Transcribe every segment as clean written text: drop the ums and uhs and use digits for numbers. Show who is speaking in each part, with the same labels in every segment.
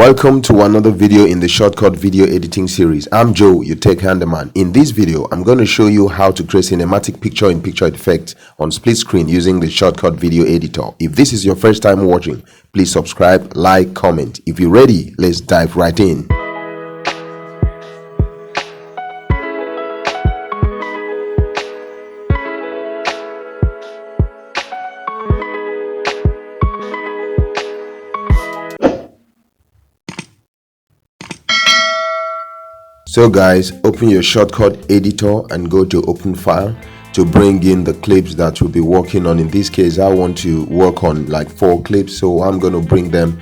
Speaker 1: Welcome to another video in the Shotcut video editing series. I'm Joe, your tech handyman. In this video, I'm going to show you how to create cinematic picture-in-picture effect on split screen using the Shotcut video editor. If this is your first time watching, please subscribe, like, comment. If you're ready, let's dive right in. So guys, open your Shotcut editor and go to open file to bring in the clips that we'll be working on. In this case, I want to work on like 4 clips, so I'm going to bring them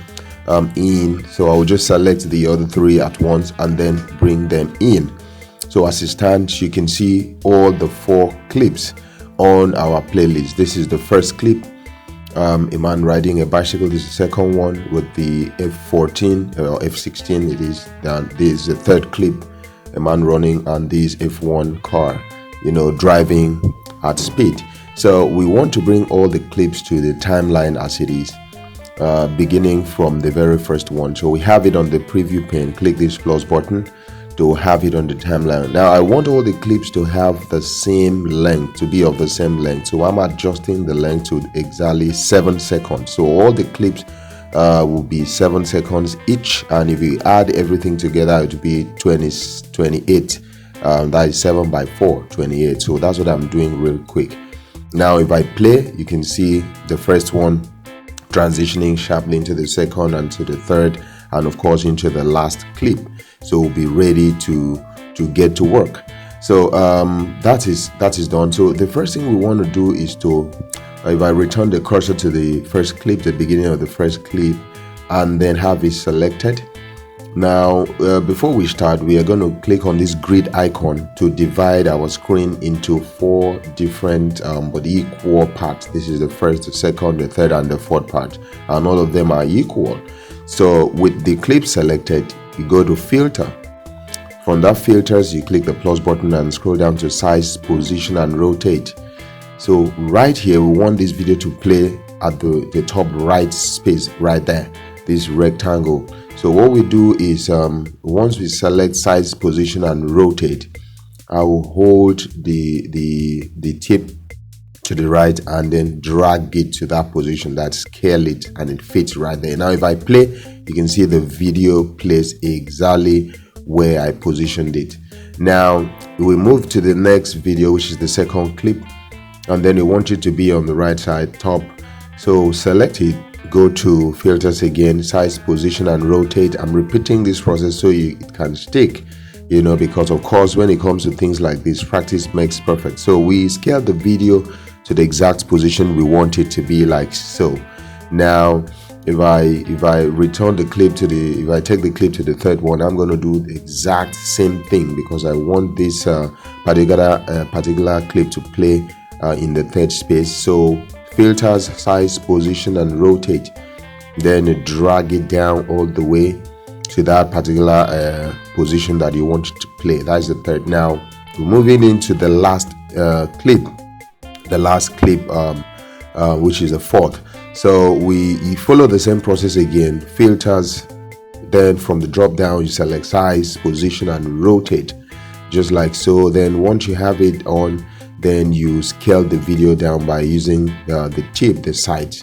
Speaker 1: in. So I'll just select the other 3 at once and then bring them in. So as it stands, you can see all the 4 clips on our playlist. This is the first clip, a man riding a bicycle. This is the second one with the F14 or F16 it is. Then this is the third clip, a man running on this F1 car, driving at speed. So we want to bring all the clips to the timeline as it is, beginning from the very first one. So we have it on the preview pane. Click this plus button to have it on the timeline. Now I want all the clips to have the same length, to be of the same length. So I'm adjusting the length to exactly 7 seconds. So all the clips will be 7 seconds each, and if you add everything together, it will be 28. That is 7 by 4, 28. So that's what I'm doing real quick. Now if I play, you can see the first one transitioning sharply into the second and to the third, and of course into the last clip. So we'll be ready to get to work. So that is done. So the first thing we want to do is to, if I return the cursor to the first clip, the beginning of the first clip, and then have it selected. Now before we start, we are going to click on this grid icon to divide our screen into 4 different but equal parts. This is the first, the second, the third, and the fourth part, and all of them are equal. So with the clip selected, you go to filter. From that filters, you click the plus button and scroll down to size, position, and rotate. So right here, we want this video to play at the top right space right there, this rectangle. So what we do is once we select size, position, and rotate, I will hold the tip to the right and then drag it to that position, that scale it, and it fits right there. Now if I play, you can see the video plays exactly where I positioned it. Now we move to the next video, which is the second clip, and then we want it to be on the right side top. So select it, go to filters again, size, position, and rotate. I'm repeating this process so it can stick, because of course when it comes to things like this, practice makes perfect. So we scale the video to the exact position we want it to be, like so. Now if I return the clip to if I take the clip to the third one, I'm going to do the exact same thing because I want this particular clip to play in the third space. So filters, size, position, and rotate, then drag it down all the way to that particular position that you want to play. That's the third. Now we're moving into the last clip, which is the fourth. So you follow the same process again, filters, then from the drop down you select size, position, and rotate, just like so. Then once you have it on, then you scale the video down by using the tip, the sides,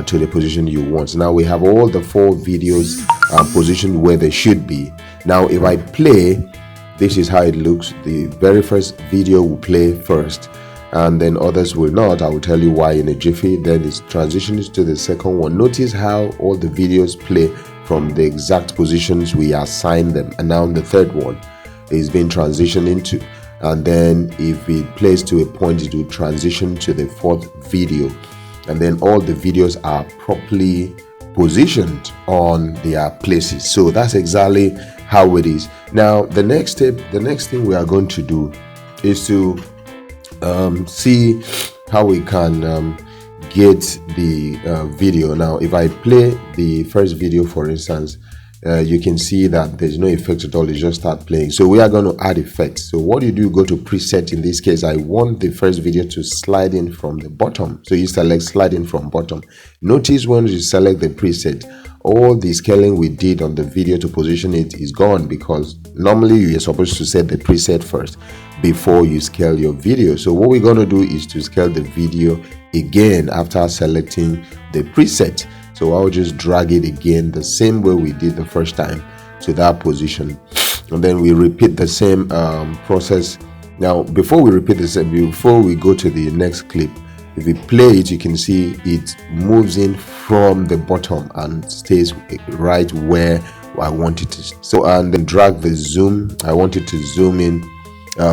Speaker 1: to the position you want. So now we have all the 4 videos positioned where they should be. Now if I play, this is how it looks. The very first video will play first, and then others will not. I will tell you why in a jiffy. Then it transitions to the second one. Notice how all the videos play from the exact positions we assign them, and now the third one is being transitioned into, and then if it plays to a point, it will transition to the 4th video, and then all the videos are properly positioned on their places. So that's exactly how it is. Now the next thing we are going to do is to see how we can get the video. Now if I play the first video, for instance, you can see that there's no effect at all. It just start playing. So we are going to add effects. So what you do, go to preset. In this case, I want the first video to slide in from the bottom, so you select slide in from bottom. Notice when you select the preset, all the scaling we did on the video to position it is gone, because normally you're supposed to set the preset first before you scale your video. So what we're going to do is to scale the video again after selecting the preset. So I'll just drag it again the same way we did the first time to that position, and then we repeat the same process. Now before we repeat the same, before we go to the next clip, if we play it, you can see it moves in from the bottom and stays right where I want it to. So, and then drag the zoom. I want it to zoom in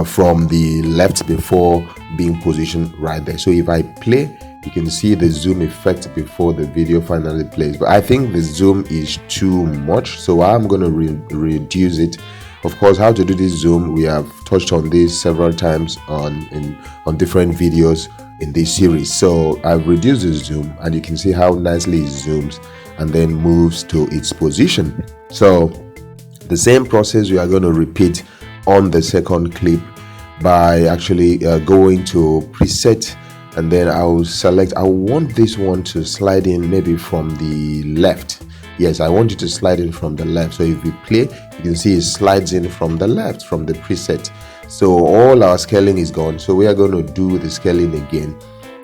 Speaker 1: from the left before being positioned right there. So if I play, you can see the zoom effect before the video finally plays, but I think the zoom is too much, so I'm going to reduce it. Of course, how to do this zoom, we have touched on this several times on different videos in this series. So I've reduced the zoom, and you can see how nicely it zooms and then moves to its position. So the same process we are going to repeat on the second clip by actually going to preset, and then I'll select, I want this one to slide in maybe from the left. Yes, I want it to slide in from the left. So if you play, you can see it slides in from the left from the preset. So all our scaling is gone. So we are going to do the scaling again,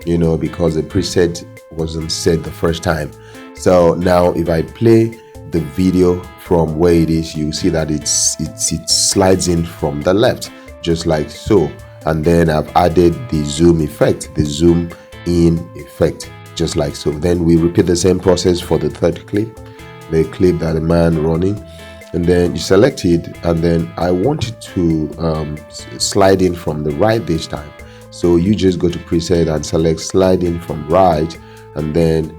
Speaker 1: you know, because the preset wasn't set the first time. So now if I play the video from where it is, you see that it slides in from the left, just like so. And then I've added the zoom effect, the zoom in effect, just like so. Then we repeat the same process for the third clip, the clip that the man running, and then you select it, and then I want it to slide in from the right this time. So you just go to preset and select slide in from right, and then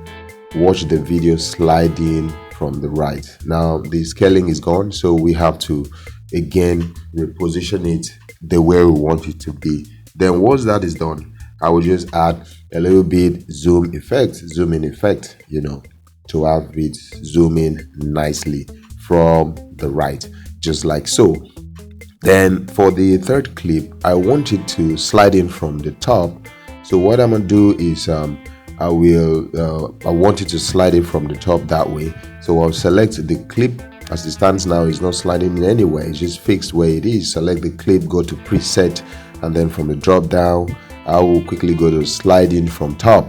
Speaker 1: watch the video slide in from the right. Now the scaling is gone, so we have to again reposition it the way we want it to be. Then once that is done, I will just add a little bit zoom in effect, you know, to have it zoom in nicely from the right, just like so. Then for the third clip, I want it to slide in from the top. So what I'm gonna do is I want it to slide in from the top that way. So I'll select the clip. As it stands now, it's not sliding in anywhere, it's just fixed where it is. Select the clip, go to preset, and then from the drop down, I will quickly go to slide in from top,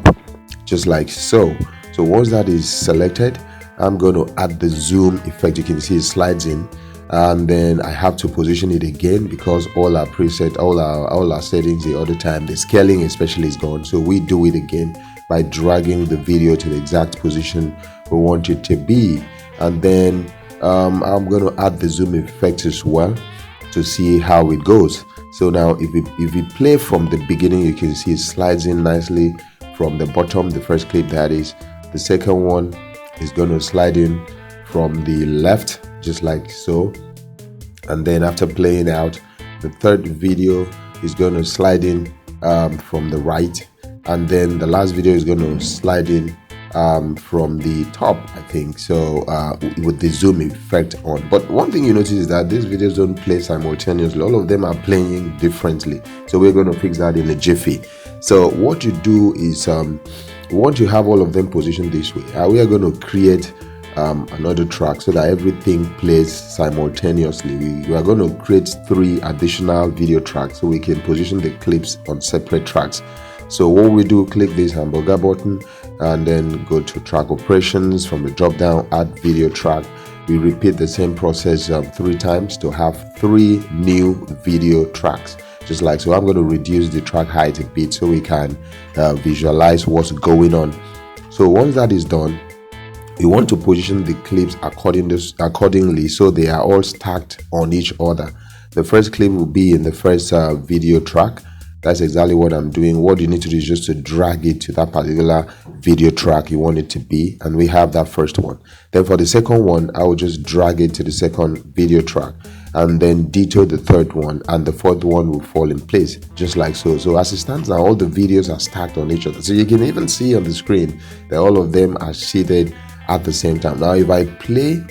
Speaker 1: just like so. So once that is selected, I'm going to add the zoom effect. You can see it slides in, and then I have to position it again because all our preset, all our settings the other time, the scaling especially, is gone. So we do it again by dragging the video to the exact position we want it to be, and then I'm going to add the zoom effect as well to see how it goes. So now if we play from the beginning, you can see it slides in nicely from the bottom, the first clip that is. The second one is going to slide in from the left, just like so. And then after playing out, the third video is going to slide in from the right, and then the last video is going to slide in from the top, I think so, with the zoom effect on. But one thing you notice is that these videos don't play simultaneously. All of them are playing differently, so we're going to fix that in a jiffy. So what you do is once you have all of them positioned this way, we are going to create another track so that everything plays simultaneously. We are going to create 3 additional video tracks so we can position the clips on separate tracks. So what we do, click this hamburger button and then go to track operations. From the drop down, add video track. We repeat the same process 3 times to have 3 new video tracks, just like so. I'm going to reduce the track height a bit so we can visualize what's going on. So once that is done, we want to position the clips accordingly so they are all stacked on each other. The first clip will be in the first video track. That's exactly what I'm doing. What you need to do is just to drag it to that particular video track you want it to be, and we have that first one. Then for the second one, I will just drag it to the second video track and then detail the third one, and the fourth one will fall in place, just like so. So as it stands now, all the videos are stacked on each other. So you can even see on the screen that all of them are seated at the same time. Now if I play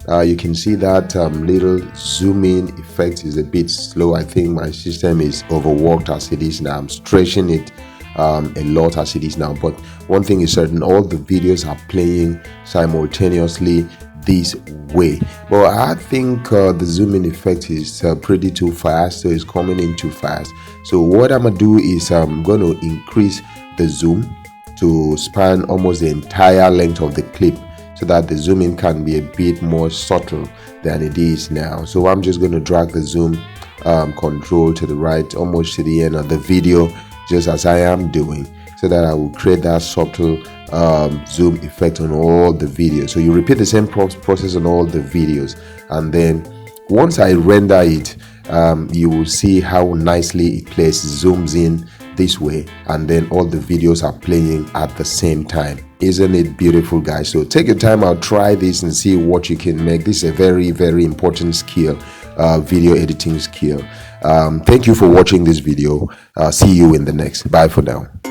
Speaker 1: You can see that little zoom in effect is a bit slow. I think my system is overworked as it is now. I'm stretching it a lot as it is now, but one thing is certain, all the videos are playing simultaneously this way. But I think the zoom in effect is pretty too fast, so it's coming in too fast. So what I'm gonna do is I'm gonna increase the zoom to span almost the entire length of the clip, so that the zoom in can be a bit more subtle than it is now. So I'm just going to drag the zoom control to the right, almost to the end of the video, just as I am doing, so that I will create that subtle zoom effect on all the videos. So you repeat the same process on all the videos, and then once I render it, you will see how nicely it plays, zooms in this way, and then all the videos are playing at the same time. Isn't it beautiful, guys? So take your time out, try this and see what you can make. This is a very important skill, video editing skill. Thank you for watching this video. See you in the next. Bye for now.